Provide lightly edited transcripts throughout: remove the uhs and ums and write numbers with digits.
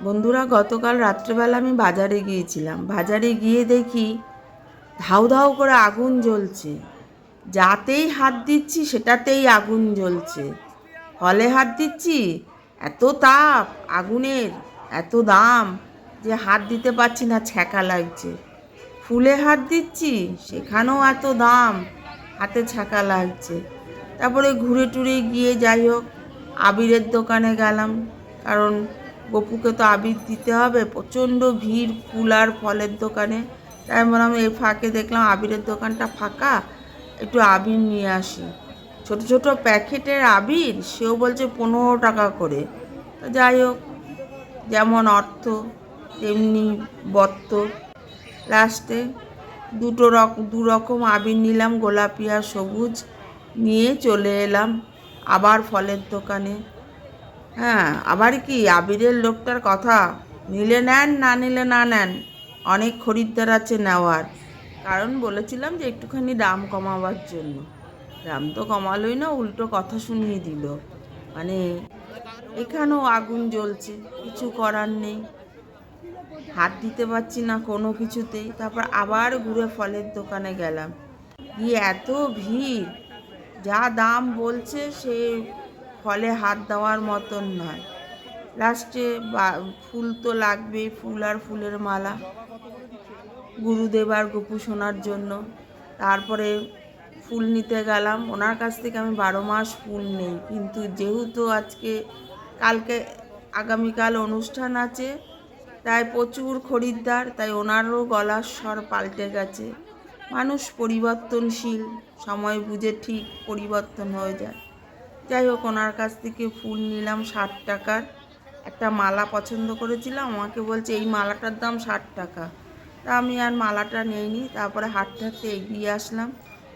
বন্ধুরা, গতকাল রাত্রেবেলা আমি বাজারে গিয়েছিলাম। বাজারে গিয়ে দেখি ধাউ ধাউ করে আগুন জ্বলছে। যাতেই হাত দিচ্ছি সেটাতেই আগুন জ্বলছে। ফলে হাত দিচ্ছি, এত তাপ আগুনের, এত দাম যে হাত দিতে পারছি না, ছ্যাঁকা লাগছে। ফুলে হাত দিচ্ছি, সেখানেও এত দাম, হাতে ছ্যাঁকা লাগছে। তারপরে ঘুরে টুরে গিয়ে যাই হোক আবিরের দোকানে গেলাম, কারণ গপুকে তো আবির দিতে হবে। প্রচণ্ড ভিড় ফুল আর ফলের দোকানে। তাই বললাম এই ফাঁকে দেখলাম আবিরের দোকানটা ফাঁকা, একটু আবির নিয়ে আসি। ছোট ছোট প্যাকেটের আবির, সেও বলছে 15 টাকা করে। তো যাই হোক, যেমন অর্থ তেমনি বত্ত। লাস্টে দু রকম আবির নিলাম, গোলাপি আর সবুজ, নিয়ে চলে এলাম আবার ফলের দোকানে। হ্যাঁ, আবার কি আবিরের লোকটার কথা, নিলে নেন, না নিলে না নেন, অনেক খরিদ্দার আছে নেওয়ার। কারণ বলেছিলাম যে একটুখানি দাম কমাবার জন্য। দাম তো কমালোই না, উল্টো কথা শুনিয়ে দিল। মানে এখানেও আগুন জ্বলছে, কিছু করার নেই, হাত দিতে পারছি না কোনো কিছুতেই। তারপর আবার ঘুরে ফলের দোকানে গেলাম, গিয়ে এত ভিড়, যা দাম বলছে সে ফলে হাত দেওয়ার মতন নয়। লাস্টে ফুল তো লাগবেই, ফুল আর ফুলের মালা গুরুদেব আর গোপু সোনার জন্য। তারপরে ফুল নিতে গেলাম, ওনার কাছ থেকে আমি 12 মাস ফুল নেই, কিন্তু যেহেতু কালকে আগামীকাল অনুষ্ঠান আছে, তাই প্রচুর খরিদ্দার, তাই ওনারও গলার স্বর পাল্টে গেছে। মানুষ পরিবর্তনশীল, সময় বুঝে ঠিক পরিবর্তন হয়ে যায়। যাই হোক, ওনার কাছ থেকে ফুল নিলাম 60 টাকার। একটা মালা পছন্দ করেছিলাম, আমাকে বলছে এই মালাটার দাম 60 টাকা। তা আমি আর মালাটা নেইনি। তারপরে হাঁটতে হাঁটতে এগিয়ে আসলাম,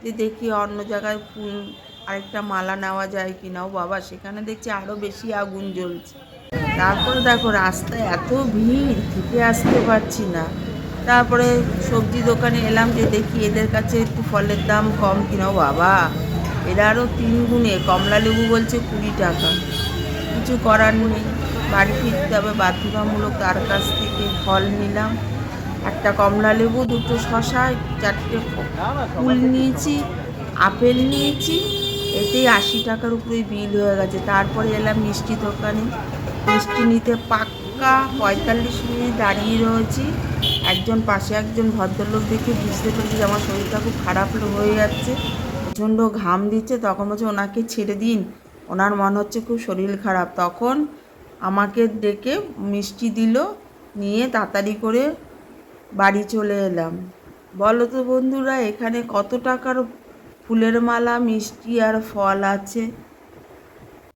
যে দেখি অন্য জায়গায় ফুল আরেকটা মালা নেওয়া যায় কিনা। ও বাবা, সেখানে দেখছি আরও বেশি আগুন জ্বলছে। তারপরে দেখো রাস্তায় এত ভিড়, হেঁটে আসতে পারছি না। তারপরে সবজি দোকানে এলাম, যে দেখি এদের কাছে একটু ফলের দাম কম কিনা। ও বাবা, এরা আরও 3 গুণে। কমলা লেবু বলছে 20 টাকা। কিছু করার নেই, বাড়ি ফিরতে হবে বাধ্যতামূলক। তার কাছ থেকে ফল নিলাম, একটা কমলা লেবু, 2টো শশা, 4টে কুল নিয়েছি, আপেল নিয়েছি। এতেই 80 টাকার উপরে বিল হয়ে গেছে। তারপরে এলাম মিষ্টি দোকানে, মিষ্টি নিতে পাক্কা 45 মিনিট দাঁড়িয়ে রয়েছি। পাশে একজন ভদ্রলোক দেখে বুঝতে পেরেছি যে আমার শরীরটা খুব খারাপ হয়ে যাচ্ছে, প্রচণ্ড ঘাম দিচ্ছে। তখন বলছে ওনাকে ছেড়ে দিন, ওনার মনে হচ্ছে খুব শরীর খারাপ। তখন আমাকে ডেকে মিষ্টি দিল, নিয়ে তাড়াতাড়ি করে বাড়ি চলে এলাম। বলো তো বন্ধুরা, এখানে কত টাকার ফুলের মালা, মিষ্টি আর ফল আছে।